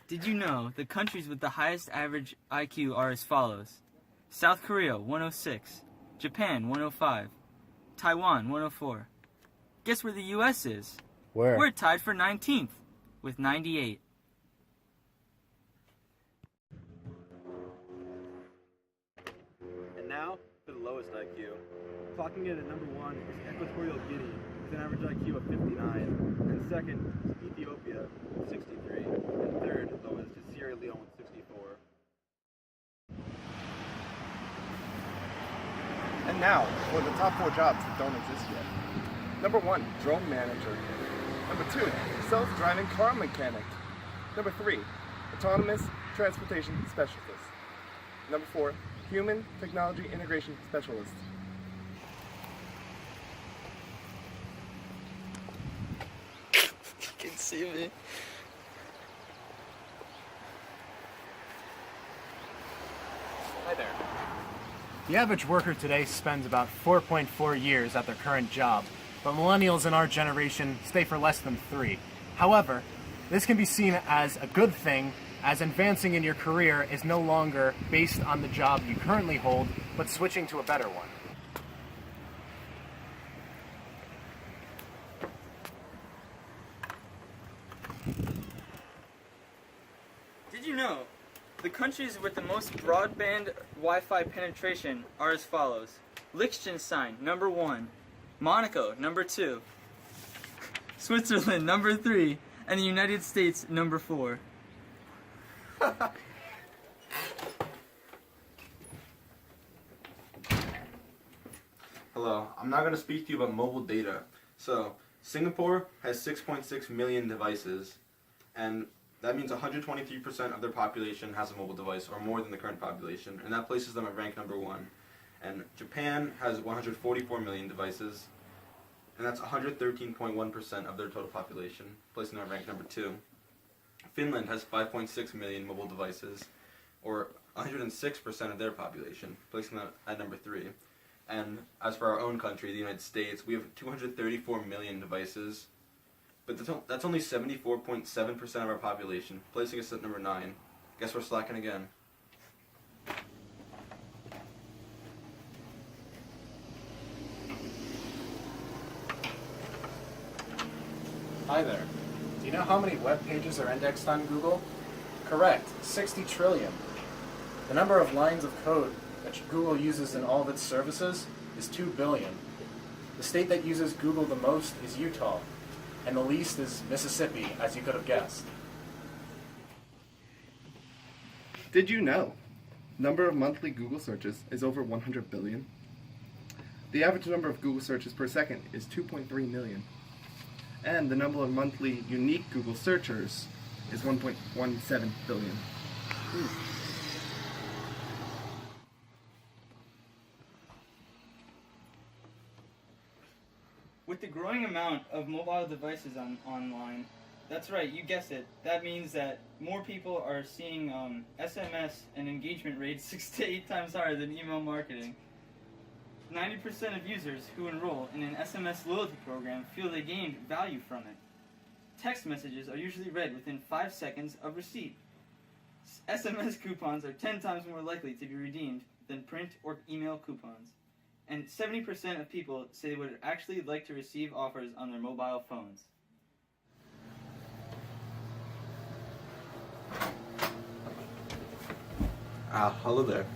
Did you know the countries with the highest average IQ are as follows? South Korea, 106. Japan, 105. Taiwan, 104. Guess where the U.S. is? Where? We're tied for 19th, with 98. And now, for the lowest IQ. Clocking in at number 1 is Equatorial Guinea, with an average IQ of 59. And second is Ethiopia, with 63. And third lowest is Sierra Leone, with 64. And now, for the top 4 jobs that don't exist yet. Number 1, drone manager. Number 2, self-driving car mechanic. Number 3, autonomous transportation specialist. Number 4, human technology integration specialist. You can see me. Hi there. The average worker today spends about 4.4 years at their current job, but millennials in our generation stay for less than 3. However, this can be seen as a good thing, as advancing in your career is no longer based on the job you currently hold, but switching to a better one. Did you know the countries with the most broadband Wi-Fi penetration are as follows? Liechtenstein, number 1. Monaco, number 2. Switzerland, number 3. And the United States, number 4. Hello, I'm now going to speak to you about mobile data. So, Singapore has 6.6 million devices, and that means 123% of their population has a mobile device, or more than the current population, and that places them at rank number 1. And Japan has 144 million devices, and that's 113.1% of their total population, placing them at rank number 2. Finland has 5.6 million mobile devices, or 106% of their population, placing them at number 3. And as for our own country, the United States, we have 234 million devices, but that's only 74.7% of our population, placing us at number 9. Guess we're slacking again. Hi there. Do you know how many web pages are indexed on Google? Correct, 60 trillion. The number of lines of code that Google uses in all of its services is 2 billion. The state that uses Google the most is Utah, and the least is Mississippi, as you could have guessed. Did you know? Number of monthly Google searches is over 100 billion. The average number of Google searches per second is 2.3 million. And the number of monthly unique Google searchers is 1.17 billion. With the growing amount of mobile devices online, that's right, you guessed it, that means that more people are seeing SMS and engagement rates 6 to 8 times higher than email marketing. 90% of users who enroll in an SMS loyalty program feel they gained value from it. Text messages are usually read within 5 seconds of receipt. SMS coupons are 10 times more likely to be redeemed than print or email coupons. And 70% of people say they would actually like to receive offers on their mobile phones. Hello there.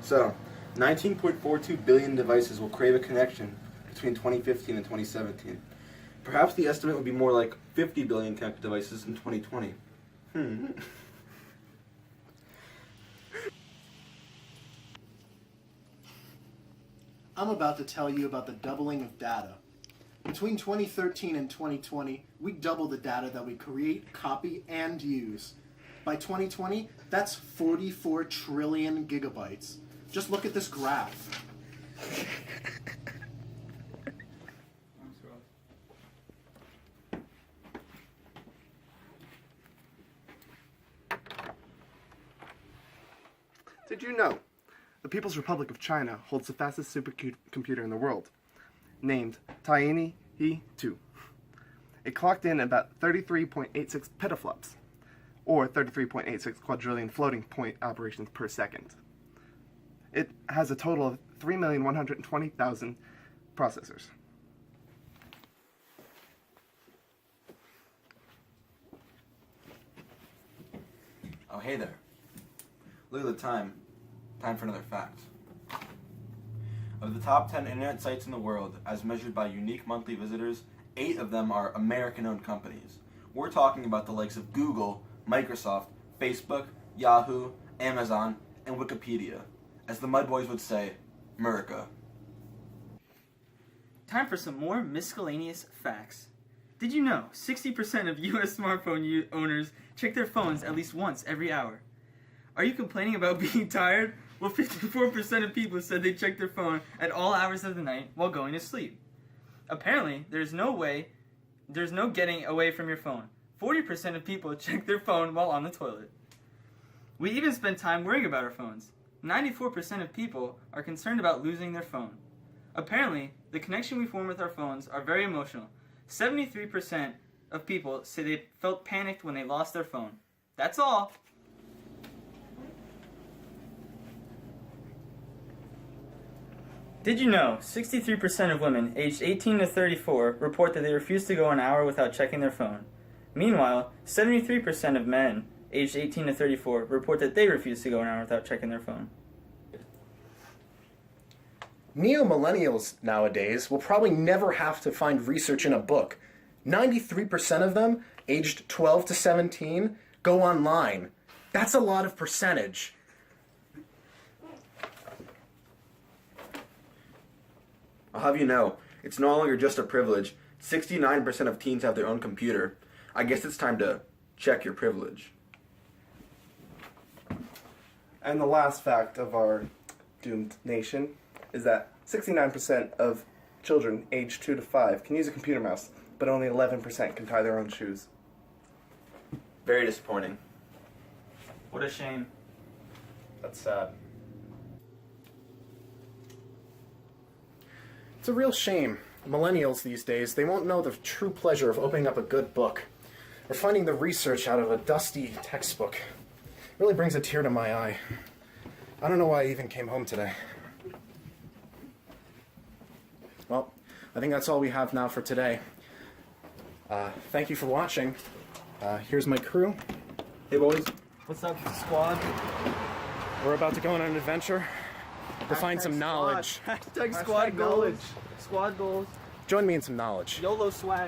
So, 19.42 billion devices will crave a connection between 2015 and 2017. Perhaps the estimate would be more like 50 billion connected devices in 2020. I'm about to tell you about the doubling of data. Between 2013 and 2020, we doubled the data that we create, copy, and use. By 2020, that's 44 trillion gigabytes. Just look at this graph. Did you know? The People's Republic of China holds the fastest supercomputer in the world, named Tianyi 2. It clocked in about 33.86 petaflops, or 33.86 quadrillion floating point operations per second. It has a total of 3,120,000 processors. Oh, hey there. Look at the time. Time for another fact. Of the top 10 internet sites in the world, as measured by unique monthly visitors, 8 of them are American-owned companies. We're talking about the likes of Google, Microsoft, Facebook, Yahoo, Amazon, and Wikipedia. As the Mud Boys would say, America. Time for some more miscellaneous facts. Did you know 60% of US smartphone owners check their phones at least once every hour? Are you complaining about being tired? Well, 54% of people said they check their phone at all hours of the night while going to sleep. Apparently, there's no getting away from your phone. 40% of people check their phone while on the toilet. We even spend time worrying about our phones. 94% of people are concerned about losing their phone. Apparently, the connection we form with our phones are very emotional. 73% of people say they felt panicked when they lost their phone. That's all. Did you know 63% of women aged 18 to 34 report that they refuse to go an hour without checking their phone? Meanwhile, 73% of men aged 18 to 34 report that they refuse to go an hour without checking their phone. Neo-millennials nowadays will probably never have to find research in a book. 93% of them, aged 12 to 17, go online. That's a lot of percentage. I'll have you know, it's no longer just a privilege. 69% of teens have their own computer. I guess it's time to check your privilege. And the last fact of our doomed nation is that 69% of children aged 2 to 5 can use a computer mouse, but only 11% can tie their own shoes. Very disappointing. What a shame. That's sad. It's a real shame. Millennials these days, they won't know the true pleasure of opening up a good book or finding the research out of a dusty textbook. It really brings a tear to my eye. I don't know why I even came home today. Well, I think that's all we have now for today. Thank you for watching. Here's my crew. Hey boys. What's up, squad? We're about to go on an adventure to find some knowledge. Hashtag squad goals. Squad goals. Join me in some knowledge. YOLO swag.